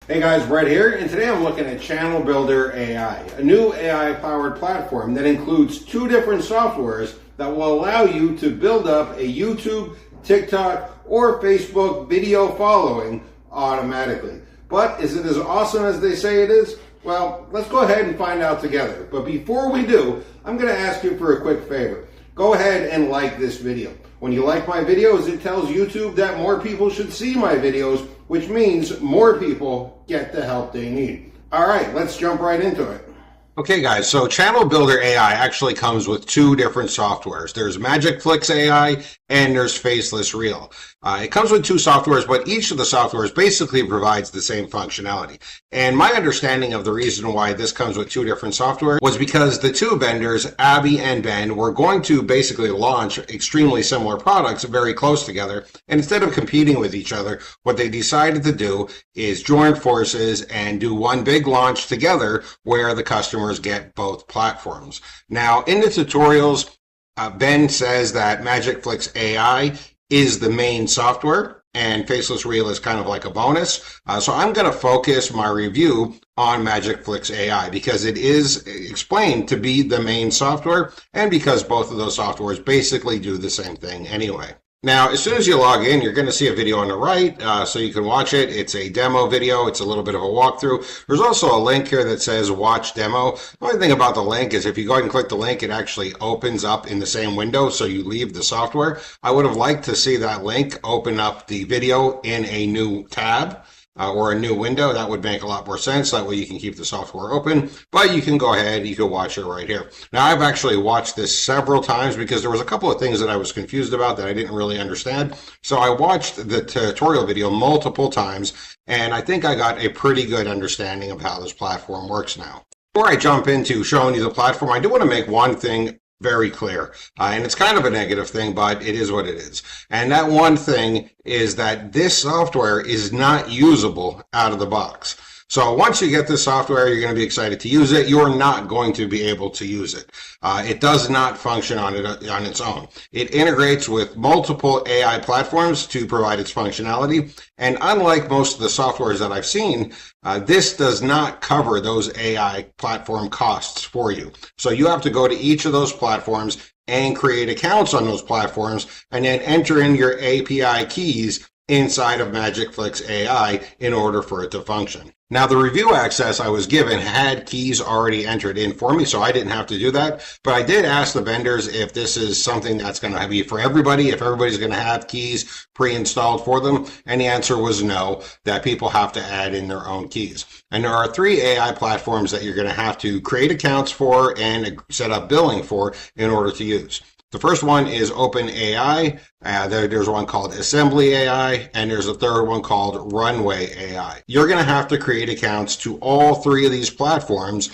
Hey guys, Brett here, and today I'm looking at Channel Builder AI, a new AI-powered platform that includes two different softwares that will allow you to build up a YouTube, TikTok, or Facebook video following automatically. But is it as awesome as they say it is? Well, let's go ahead and find out together. But before we do, I'm going to ask you for a quick favor. Go ahead and like this video. When you like my videos, it tells YouTube that more people should see my videos, which means more people get the help they need. All right, let's jump right into it. Okay guys, so Channel Builder AI actually comes with two different softwares. There's Magicflix AI and there's Faceless Reel. It comes with two softwares, but each of the softwares basically provides the same functionality. And my understanding of the reason why this comes with two different software was because the two vendors, Abby and Ben, were going to basically launch extremely similar products very close together. And instead of competing with each other, what they decided to do is join forces and do one big launch together where the customers get both platforms. Now, in the tutorials, Ben says that Magicflix AI is the main software and Faceless Reel is kind of like a bonus. So I'm going to focus my review on Magicflix AI because it is explained to be the main software and because both of those softwares basically do the same thing anyway. Now, as soon as you log in, you're going to see a video on the right, so you can watch it. It's a demo video. It's a little bit of a walkthrough. There's also a link here that says Watch Demo. The only thing about the link is if you go ahead and click the link, it actually opens up in the same window, so you leave the software. I would have liked to see that link open up the video in a new tab. Or a new window. That would make a lot more sense. That way you can keep the software open, but you can go ahead, you can watch it right here. Now, I've actually watched this several times because there was a couple of things that I was confused about that I didn't really understand. So I watched the tutorial video multiple times, and I think I got a pretty good understanding of how this platform works now. Before I jump into showing you the platform, I do want to make one thing very clear. And it's kind of a negative thing, but it is what it is. And that one thing is that this software is not usable out of the box. So once you get this software, you're going to be excited to use it. You're not going to be able to use it. It does not function on its own. It integrates with multiple AI platforms to provide its functionality. And unlike most of the softwares that I've seen, this does not cover those AI platform costs for you. So you have to go to each of those platforms and create accounts on those platforms and then enter in your API keys inside of Magicflix AI in order for it to function. Now, the review access I was given had keys already entered in for me, so I didn't have to do that. But I did ask the vendors if this is something that's going to be for everybody, if everybody's going to have keys pre-installed for them. And the answer was no, that people have to add in their own keys. And there are three AI platforms that you're going to have to create accounts for and set up billing for in order to use. The first one is OpenAI. There's one called Assembly AI, and there's a third one called Runway AI. You're going to have to create accounts to all three of these platforms,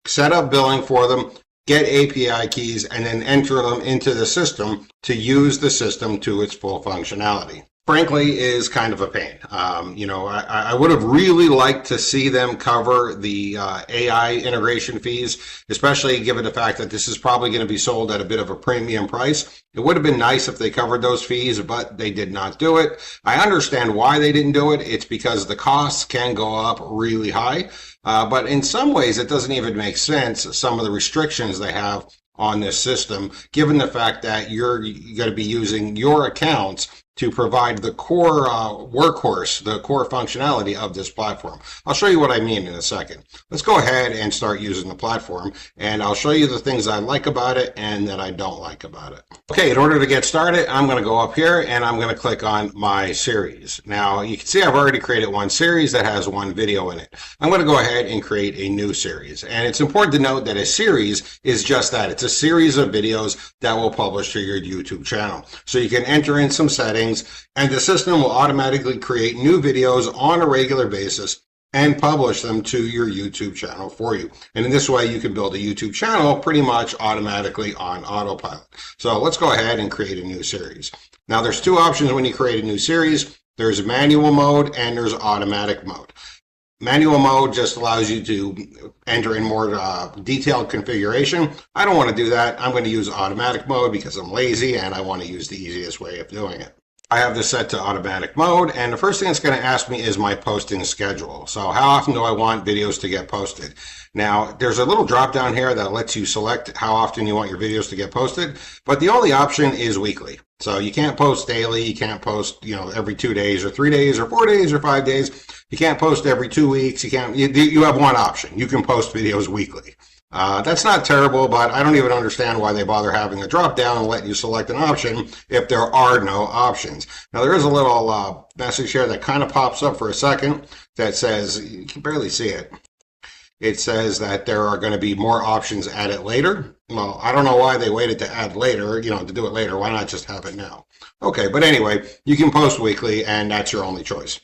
set up billing for them, get API keys, and then enter them into the system to use the system to its full functionality. Frankly, is kind of a pain. I would have really liked to see them cover the AI integration fees, especially given the fact that this is probably going to be sold at a bit of a premium price. It would have been nice if they covered those fees, but they did not do it. I understand why they didn't do it. It's because the costs can go up really high. But in some ways, it doesn't even make sense, some of the restrictions they have on this system, given the fact that you're going to be using your accounts to provide the core workhorse, the core functionality of this platform. I'll show you what I mean in a second. Let's go ahead and start using the platform, and I'll show you the things I like about it and that I don't like about it. Okay, in order to get started, I'm going to go up here and I'm going to click on my series. Now, you can see I've already created one series that has one video in it. I'm going to go ahead and create a new series. And it's important to note that a series is just that. It's a series of videos that will publish to your YouTube channel. So you can enter in some settings, and the system will automatically create new videos on a regular basis and publish them to your YouTube channel for you. And in this way, you can build a YouTube channel pretty much automatically on autopilot. So let's go ahead and create a new series. Now, there's two options when you create a new series. There's manual mode and there's automatic mode. Manual mode just allows you to enter in more detailed configuration. I don't want to do that. I'm going to use automatic mode because I'm lazy and I want to use the easiest way of doing it. I have this set to automatic mode, and the first thing it's going to ask me is my posting schedule. So how often do I want videos to get posted? Now, there's a little drop down here that lets you select how often you want your videos to get posted, but the only option is weekly. So you can't post daily, you can't post, every 2 days or 3 days or 4 days or 5 days. You can't post every 2 weeks. You have one option. You can post videos weekly. That's not terrible, but I don't even understand why they bother having a drop down and let you select an option if there are no options. Now, there is a little message here that kind of pops up for a second that says, you can barely see it. It says that there are going to be more options added later. Well, I don't know why they waited to add later, to do it later. Why not just have it now? Okay, but anyway, you can post weekly, and that's your only choice.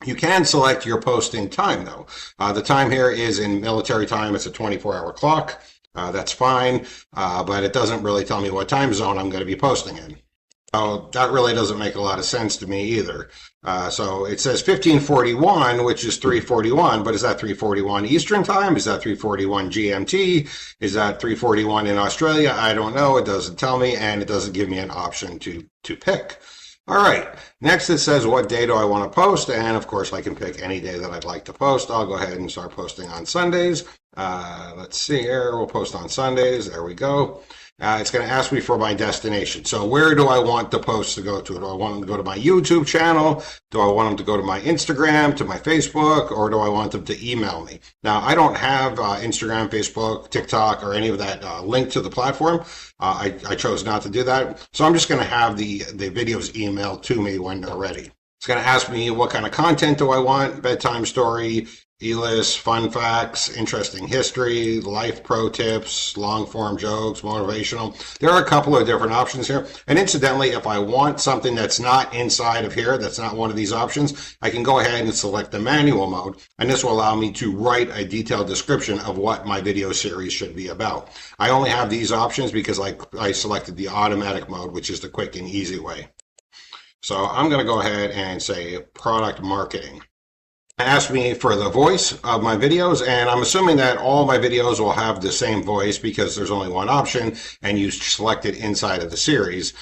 You can select your posting time, though. The time here is in military time. It's a 24-hour clock. That's fine, but it doesn't really tell me what time zone I'm going to be posting in. So that really doesn't make a lot of sense to me either. So it says 1541, which is 341, but is that 341 Eastern time? Is that 341 GMT? Is that 341 in Australia? I don't know. It doesn't tell me, and it doesn't give me an option to pick. All right, next it says what day do I want to post, and of course I can pick any day that I'd like to post. I'll go ahead and start posting on Sundays. Let's see here, we'll post on Sundays, there we go. It's going to ask me for my destination. So where do I want the posts to go to? Do I want them to go to my YouTube channel? Do I want them to go to my Instagram, to my Facebook, or do I want them to email me? Now, I don't have Instagram, Facebook, TikTok, or any of that link to the platform. I chose not to do that. So I'm just going to have the videos emailed to me when they're ready. It's going to ask me what kind of content do I want, bedtime story, E-list, fun facts, interesting history, life pro tips, long-form jokes, motivational. There are a couple of different options here. And incidentally, if I want something that's not inside of here, that's not one of these options, I can go ahead and select the manual mode. And this will allow me to write a detailed description of what my video series should be about. I only have these options because I selected the automatic mode, which is the quick and easy way. So I'm going to go ahead and say product marketing. Asked me for the voice of my videos, and I'm assuming that all my videos will have the same voice because there's only one option and you select it inside of the series.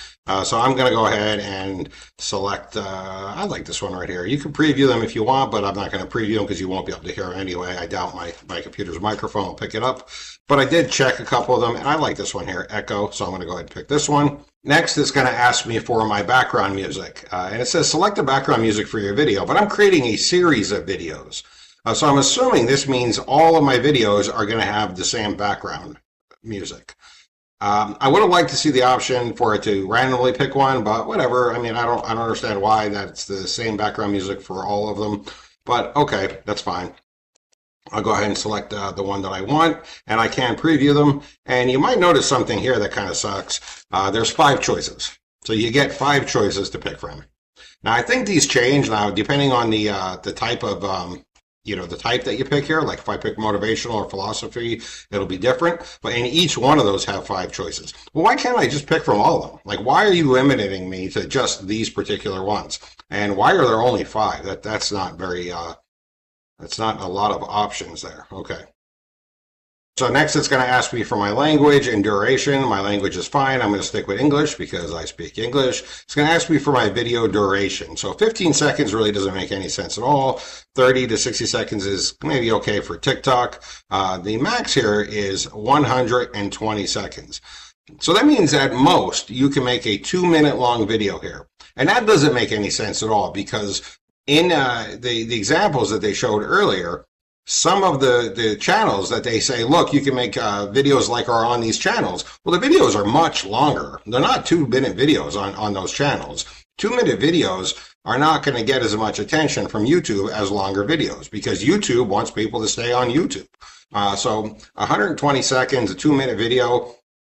So I'm going to go ahead and select, I like this one right here. You can preview them if you want, but I'm not going to preview them because you won't be able to hear them anyway. I doubt my computer's microphone will pick it up. But I did check a couple of them, and I like this one here, Echo, so I'm going to go ahead and pick this one. Next, it's going to ask me for my background music, and it says select the background music for your video, but I'm creating a series of videos. So I'm assuming this means all of my videos are going to have the same background music. I would have liked to see the option for it to randomly pick one, but whatever. I mean, I don't understand why that's the same background music for all of them, but okay, that's fine. I'll go ahead and select the one that I want, and I can preview them. And you might notice something here that kind of sucks. There's 5 choices, so you get 5 choices to pick from. Now, I think these change now depending on the type of the type that you pick here. Like if I pick motivational or philosophy, it'll be different. But in each one of those have 5 choices. Well, why can't I just pick from all of them? Like, why are you limiting me to just these particular ones? And why are there only 5? That's not very. That's not a lot of options there. Okay. So next it's going to ask me for my language and duration. My language is fine. I'm going to stick with English because I speak English. It's going to ask me for my video duration. So 15 seconds really doesn't make any sense at all. 30 to 60 seconds is maybe okay for TikTok. The max here is 120 seconds. So that means at most you can make a 2-minute long video here. And that doesn't make any sense at all because in the examples that they showed earlier, some of the channels that they say, look, you can make videos like are on these channels. Well, the videos are much longer. They're not 2-minute videos on those channels. 2-minute videos are not going to get as much attention from YouTube as longer videos because YouTube wants people to stay on YouTube. So 120 seconds, a 2-minute video,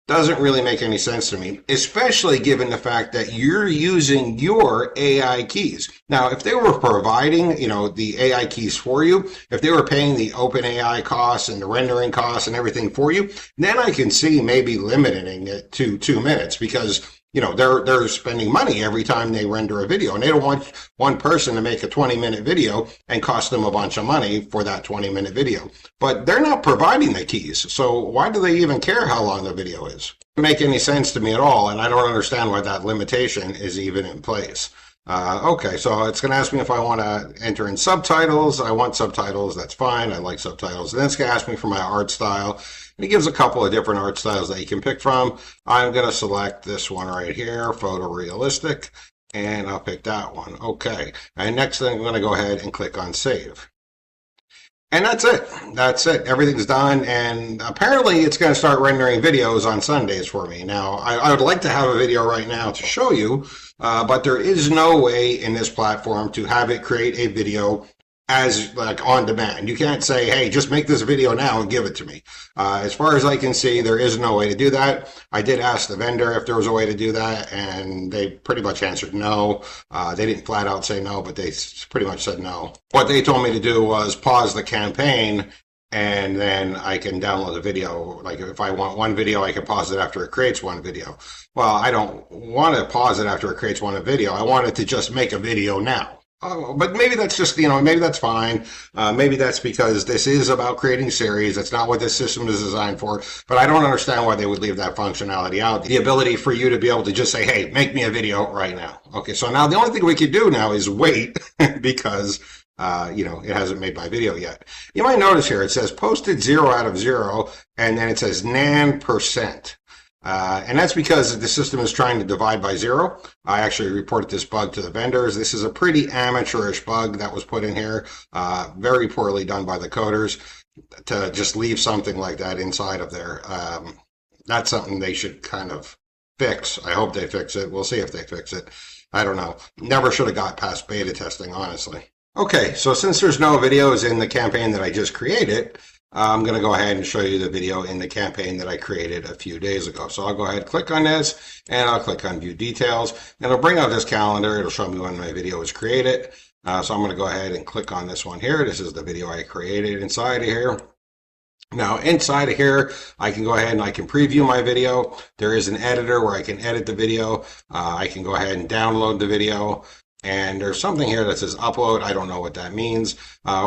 doesn't really make any sense to me, especially given the fact that you're using your AI keys. Now, if they were providing, the AI keys for you, if they were paying the OpenAI costs and the rendering costs and everything for you, then I can see maybe limiting it to 2 minutes because they're spending money every time they render a video, and they don't want one person to make a 20-minute video and cost them a bunch of money for that 20-minute video. But they're not providing the keys, so why do they even care how long the video is? It doesn't make any sense to me at all, and I don't understand why that limitation is even in place. Okay, so it's going to ask me if I want to enter in subtitles. I want subtitles. That's fine. I like subtitles. And then it's going to ask me for my art style. And it gives a couple of different art styles that you can pick from. I'm going to select this one right here, photorealistic, and I'll pick that one. Okay, and next thing I'm going to go ahead and click on Save. And that's it. That's it. Everything's done, and apparently it's going to start rendering videos on Sundays for me. Now, I would like to have a video right now to show you, but there is no way in this platform to have it create a video as like on demand. You can't say, hey, just make this video now and give it to me. As far as I can see, there is no way to do that. I did ask the vendor if there was a way to do that, and they pretty much answered no. They didn't flat out say no, but they pretty much said no. What they told me to do was pause the campaign, and then I can download the video. Like if I want one video, I can pause it after it creates one video. Well, I don't want to pause it after it creates one video. I want it to just make a video now. But maybe that's just, maybe that's fine. Maybe that's because this is about creating series. That's not what this system is designed for. But I don't understand why they would leave that functionality out. The ability for you to be able to just say, hey, make me a video right now. Okay, so now the only thing we can do now is wait because, it hasn't made my video yet. You might notice here, it says posted 0 out of 0, and then it says nan%. And that's because the system is trying to divide by 0. I actually reported this bug to the vendors. This is a pretty amateurish bug that was put in here, very poorly done by the coders to just leave something like that inside of there. That's something they should kind of fix. I hope they fix it. We'll see if they fix it. I don't know. Never should have got past beta testing, honestly. Okay, so since there's no videos in the campaign that I just created, I'm going to go ahead and show you the video in the campaign that I created a few days ago. So I'll go ahead and click on this, and I'll click on View Details, and it'll bring up this calendar. It'll show me when my video was created. So I'm going to go ahead and click on this one here. This is the video I created inside of here. Now, inside of here, I can go ahead and I can preview my video. There is an editor where I can edit the video. I can go ahead and download the video. And there's something here that says upload. I don't know what that means.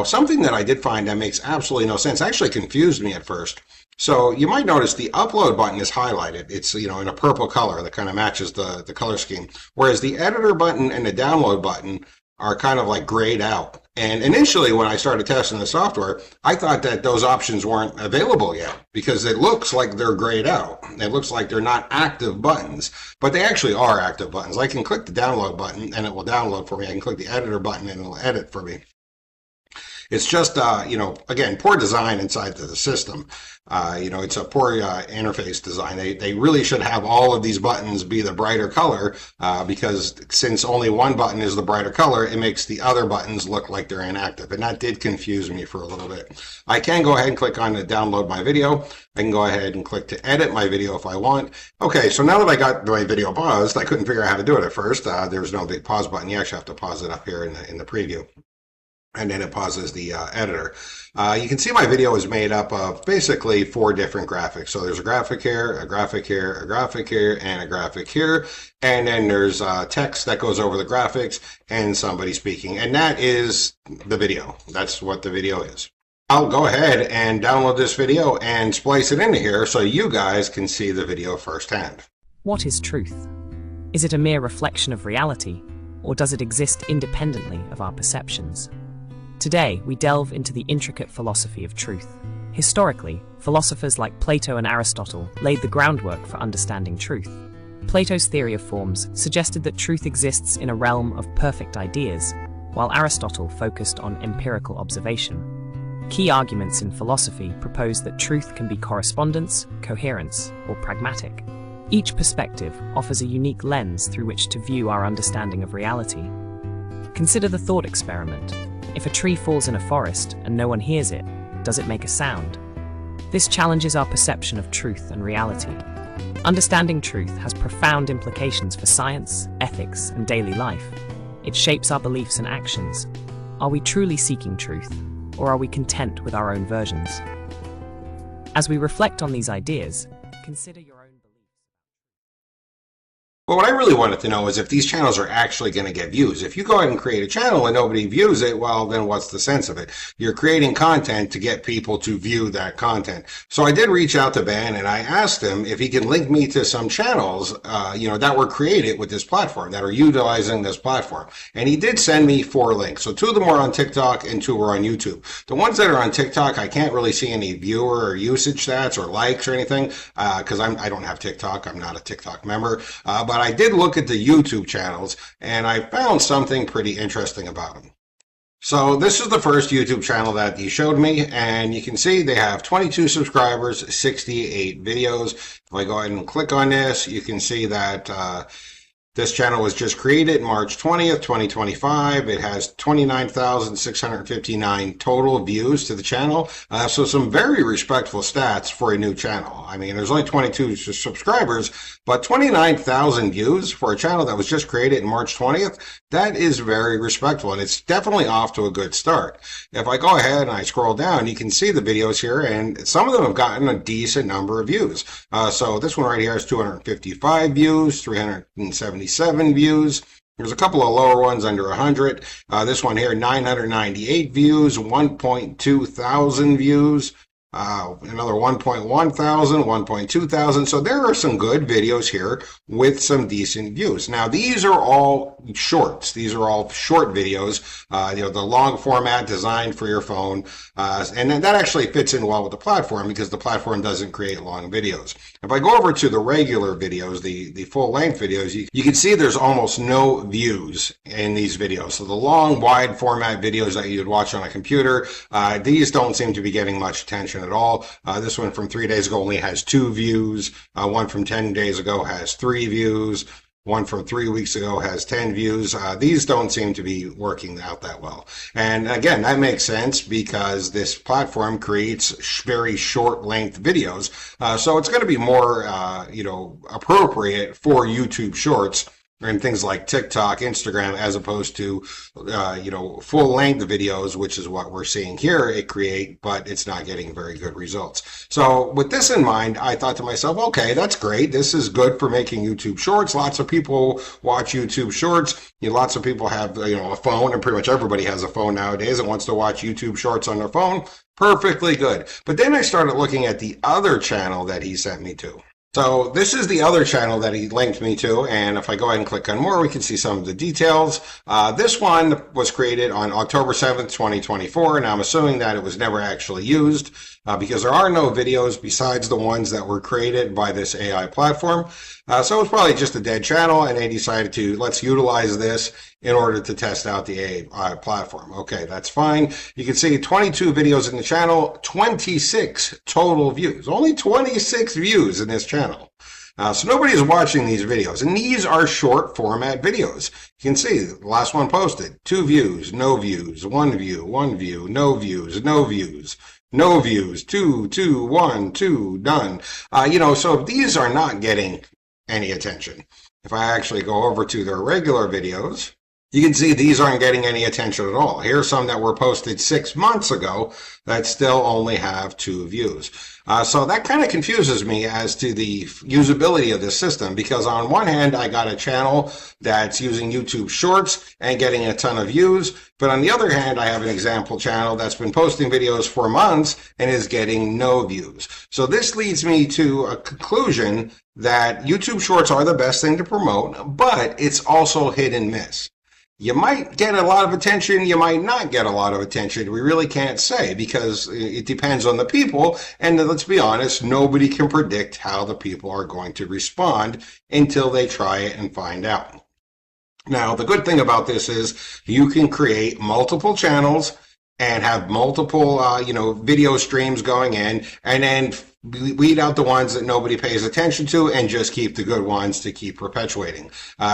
Something that I did find that makes absolutely no sense, actually confused me at first. So you might notice the upload button is highlighted. It's, in a purple color that kind of matches the color scheme. Whereas the editor button and the download button are kind of like grayed out. And initially when I started testing the software, I thought that those options weren't available yet because it looks like they're grayed out. It looks like they're not active buttons, but they actually are active buttons. I can click the download button and it will download for me. I can click the editor button and it'll edit for me. It's just, again, poor design inside the system. It's a poor interface design. They really should have all of these buttons be the brighter color because since only one button is the brighter color, it makes the other buttons look like they're inactive. And that did confuse me for a little bit. I can go ahead and click on to download my video. I can go ahead and click to edit my video if I want. Okay, so now that I got my video paused, I couldn't figure out how to do it at first. There was no big pause button. You actually have to pause it up here in the preview. And then it pauses the editor. You can see my video is made up of basically 4 different graphics. So there's a graphic here, a graphic here, a graphic here, and a graphic here. And then there's text that goes over the graphics and somebody speaking. And that is the video. That's what the video is. I'll go ahead and download this video and splice it into here so you guys can see the video firsthand. What is truth? Is it a mere reflection of reality, or does it exist independently of our perceptions? Today, we delve into the intricate philosophy of truth. Historically, philosophers like Plato and Aristotle laid the groundwork for understanding truth. Plato's theory of forms suggested that truth exists in a realm of perfect ideas, while Aristotle focused on empirical observation. Key arguments in philosophy propose that truth can be correspondence, coherence, or pragmatic. Each perspective offers a unique lens through which to view our understanding of reality. Consider the thought experiment. If a tree falls in a forest and no one hears it, does it make a sound? This challenges our perception of truth and reality. Understanding truth has profound implications for science, ethics, and daily life. It shapes our beliefs and actions. Are we truly seeking truth, or are we content with our own versions? As we reflect on these ideas, consider your But what I really wanted to know is if these channels are actually going to get views. If you go ahead and create a channel and nobody views it, well, then what's the sense of it? You're creating content to get people to view that content. So I did reach out to Ben and I asked him if he can link me to some channels, that were created with this platform, that are utilizing this platform. And he did send me 4 links. So 2 of them were on TikTok and 2 were on YouTube. The ones that are on TikTok, I can't really see any viewer or usage stats or likes or anything, because I don't have TikTok. I'm not a TikTok member. But I did look at the YouTube channels and I found something pretty interesting about them. So this is the first YouTube channel that he showed me, and you can see they have 22 subscribers, 68 videos. If I go ahead and click on this, you can see that this channel was just created March 20th, 2025. It has 29,659 total views to the channel. So some very respectful stats for a new channel. I mean, there's only 22 subscribers, but 29,000 views for a channel that was just created in March 20th, that is very respectful, and it's definitely off to a good start. If I go ahead and I scroll down, you can see the videos here, and some of them have gotten a decent number of views. So this one right here has 255 views, 377 views. There's a couple of lower ones under 100. This one here, 998 views, 1.2 thousand views. Another 1.1 thousand, 1.2 thousand. So there are some good videos here with some decent views. Now, these are all shorts. These are all short videos, the long format designed for your phone. And that actually fits in well with the platform because the platform doesn't create long videos. If I go over to the regular videos, the full length videos, you can see there's almost no views in these videos. So the long, wide format videos that you'd watch on a computer, these don't seem to be getting much attention at all. This one from 3 days ago only has 2 views. One from 10 days ago has 3 views. One from 3 weeks ago has 10 views. These don't seem to be working out that well. And again, that makes sense because this platform creates very short length videos. So it's going to be more, appropriate for YouTube Shorts and things like TikTok, Instagram, as opposed to, full length videos, which is what we're seeing here it create, but it's not getting very good results. So with this in mind, I thought to myself, okay, that's great. This is good for making YouTube Shorts. Lots of people watch YouTube Shorts. Lots of people have, a phone, and pretty much everybody has a phone nowadays and wants to watch YouTube Shorts on their phone. Perfectly good. But then I started looking at the other channel that he sent me to. So this is the other channel that he linked me to, and if I go ahead and click on more, we can see some of the details. This one was created on October 7th, 2024, and I'm assuming that it was never actually used because there are no videos besides the ones that were created by this AI platform. So it was probably just a dead channel, and they decided to let's utilize this in order to test out the AI platform. Okay, that's fine. You can see 22 videos in the channel, 26 total views. Only 26 views in this channel. So nobody is watching these videos, and these are short format videos. You can see the last one posted, 2 views, no views, 1 view, 1 view, no views, no views. No views, 2, 2, 1, 2, done. So these are not getting any attention. If I actually go over to their regular videos, you can see these aren't getting any attention at all. Here's some that were posted 6 months ago that still only have 2 views. So that kind of confuses me as to the usability of this system, because on one hand, I got a channel that's using YouTube Shorts and getting a ton of views. But on the other hand, I have an example channel that's been posting videos for months and is getting no views. So this leads me to a conclusion that YouTube Shorts are the best thing to promote, but it's also hit and miss. You might get a lot of attention, you might not get a lot of attention. We really can't say because it depends on the people. And let's be honest, nobody can predict how the people are going to respond until they try it and find out. Now, the good thing about this is you can create multiple channels and have multiple, video streams going in, and then weed out the ones that nobody pays attention to and just keep the good ones to keep perpetuating.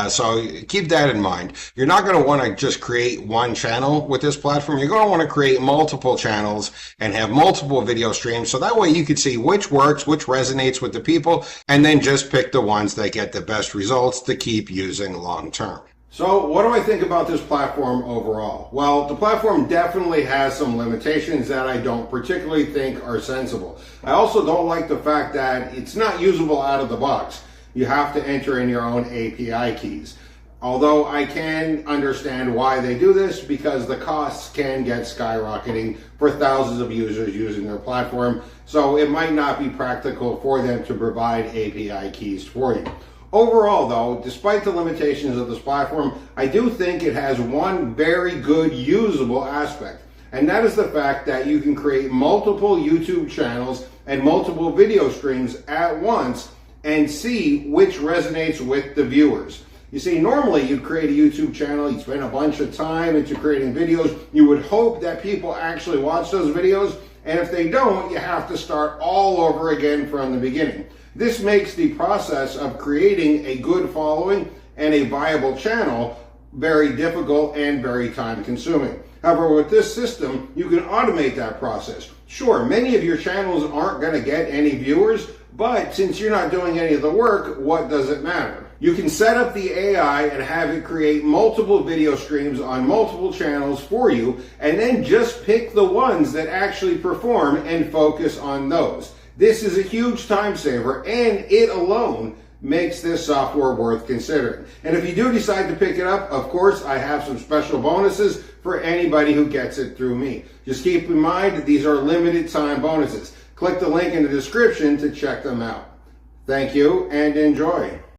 So keep that in mind. You're not going to want to just create one channel with this platform. You're going to want to create multiple channels and have multiple video streams. So that way you can see which works, which resonates with the people, and then just pick the ones that get the best results to keep using long term. So what do I think about this platform overall? Well, the platform definitely has some limitations that I don't particularly think are sensible. I also don't like the fact that it's not usable out of the box. You have to enter in your own API keys. Although I can understand why they do this, because the costs can get skyrocketing for thousands of users using their platform, so it might not be practical for them to provide API keys for you. Overall though, despite the limitations of this platform, I do think it has one very good usable aspect, and that is the fact that you can create multiple YouTube channels and multiple video streams at once and see which resonates with the viewers. You see, normally you'd create a YouTube channel, you'd spend a bunch of time into creating videos, you would hope that people actually watch those videos, and if they don't, you have to start all over again from the beginning. This makes the process of creating a good following and a viable channel very difficult and very time consuming. However, with this system, you can automate that process. Sure, many of your channels aren't going to get any viewers, but since you're not doing any of the work, what does it matter? You can set up the AI and have it create multiple video streams on multiple channels for you, and then just pick the ones that actually perform and focus on those. This is a huge time saver, and it alone makes this software worth considering. And if you do decide to pick it up, of course, I have some special bonuses for anybody who gets it through me. Just keep in mind that these are limited time bonuses. Click the link in the description to check them out. Thank you and enjoy.